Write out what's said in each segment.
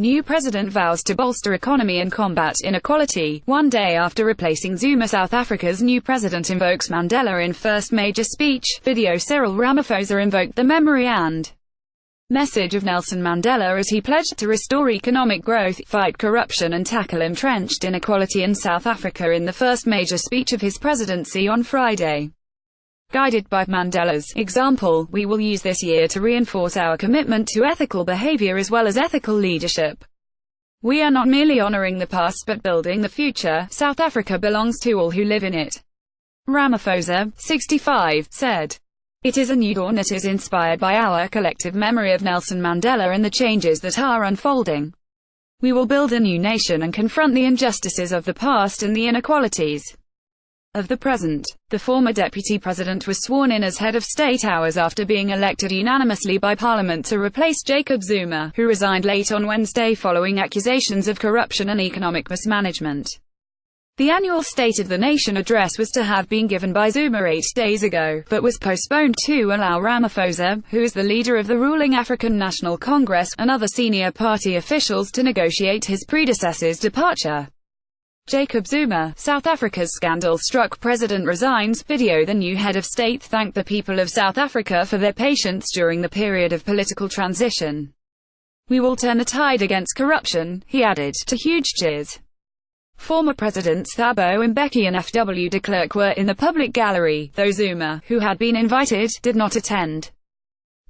New president vows to bolster economy and combat inequality. One day after replacing Zuma South Africa's new president invokes Mandela in first major speech, video Cyril Ramaphosa invoked the memory and message of Nelson Mandela as he pledged to restore economic growth, fight corruption and tackle entrenched inequality in South Africa in the first major speech of his presidency on Friday. Guided by Mandela's example, we will use this year to reinforce our commitment to ethical behaviour as well as ethical leadership. We are not merely honouring the past but building the future. South Africa belongs to all who live in it. Ramaphosa, 65, said. It is a new dawn that is inspired by our collective memory of Nelson Mandela and the changes that are unfolding. We will build a new nation and confront the injustices of the past and the inequalities of the present. The former deputy president was sworn in as head of state hours after being elected unanimously by parliament to replace Jacob Zuma, who resigned late on Wednesday following accusations of corruption and economic mismanagement. The annual State of the Nation address was to have been given by Zuma 8 days ago, but was postponed to allow Ramaphosa, who is the leader of the ruling African National Congress, and other senior party officials to negotiate his predecessor's departure. Jacob Zuma, South Africa's scandal-struck president resigns. Video The new head of state thanked the people of South Africa for their patience during the period of political transition. We will turn the tide against corruption, he added, to huge cheers. Former Presidents Thabo Mbeki and F.W. de Klerk were in the public gallery, though Zuma, who had been invited, did not attend.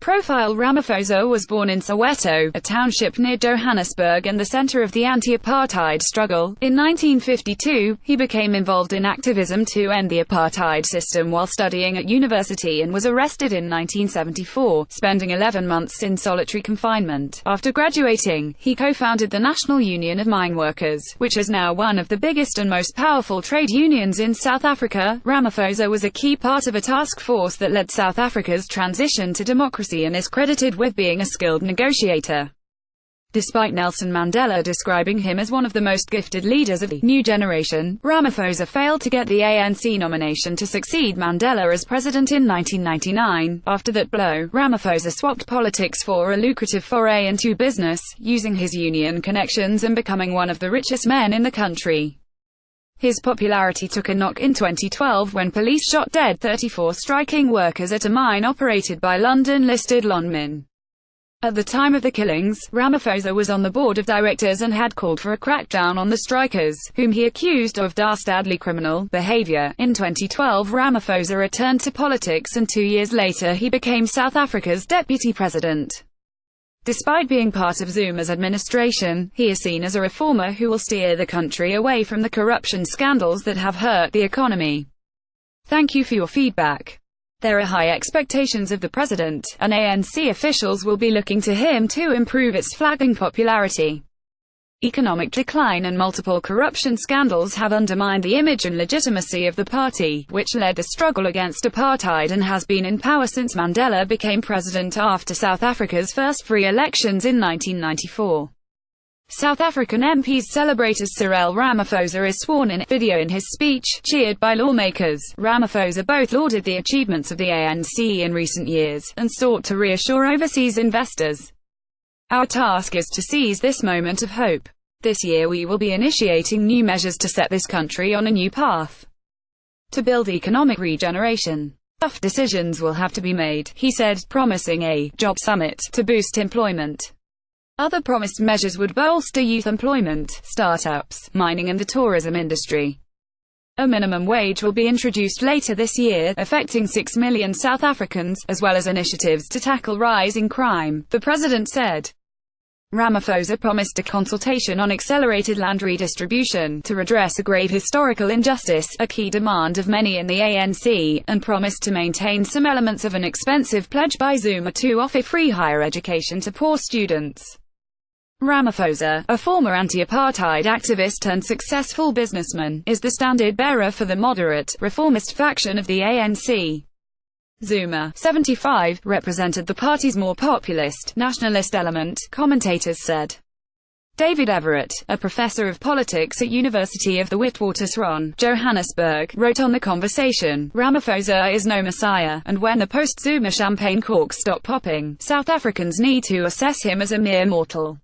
Profile Ramaphosa was born in Soweto, a township near Johannesburg and the center of the anti-apartheid struggle. In 1952, he became involved in activism to end the apartheid system while studying at university and was arrested in 1974, spending 11 months in solitary confinement. After graduating, he co-founded the National Union of Mine Workers, which is now one of the biggest and most powerful trade unions in South Africa. Ramaphosa was a key part of a task force that led South Africa's transition to democracy and is credited with being a skilled negotiator. Despite Nelson Mandela describing him as one of the most gifted leaders of the new generation, Ramaphosa failed to get the ANC nomination to succeed Mandela as president in 1999. After that blow, Ramaphosa swapped politics for a lucrative foray into business, using his union connections and becoming one of the richest men in the country. His popularity took a knock in 2012 when police shot dead 34 striking workers at a mine operated by London-listed Lonmin. At the time of the killings, Ramaphosa was on the board of directors and had called for a crackdown on the strikers, whom he accused of dastardly criminal behaviour. In 2012, Ramaphosa returned to politics and 2 years later he became South Africa's deputy president. Despite being part of Zuma's administration, he is seen as a reformer who will steer the country away from the corruption scandals that have hurt the economy. Thank you for your feedback. There are high expectations of the president, and ANC officials will be looking to him to improve its flagging popularity. Economic decline and multiple corruption scandals have undermined the image and legitimacy of the party, which led the struggle against apartheid and has been in power since Mandela became president after South Africa's first free elections in 1994. South African MPs celebrate as Cyril Ramaphosa is sworn in. Video in his speech, cheered by lawmakers, Ramaphosa both lauded the achievements of the ANC in recent years, and sought to reassure overseas investors. Our task is to seize this moment of hope. This year we will be initiating new measures to set this country on a new path to build economic regeneration. Tough decisions will have to be made, he said, promising a job summit to boost employment. Other promised measures would bolster youth employment, startups, mining and the tourism industry. A minimum wage will be introduced later this year, affecting 6 million South Africans, as well as initiatives to tackle rising crime, the president said. Ramaphosa promised a consultation on accelerated land redistribution to redress a grave historical injustice, a key demand of many in the ANC, and promised to maintain some elements of an expensive pledge by Zuma to offer free higher education to poor students. Ramaphosa, a former anti-apartheid activist turned successful businessman, is the standard-bearer for the moderate, reformist faction of the ANC. Zuma, 75, represented the party's more populist, nationalist element, commentators said. David Everett, a professor of politics at University of the Witwatersrand, Johannesburg, wrote on The Conversation, Ramaphosa is no messiah, and when the post-Zuma champagne corks stop popping, South Africans need to assess him as a mere mortal.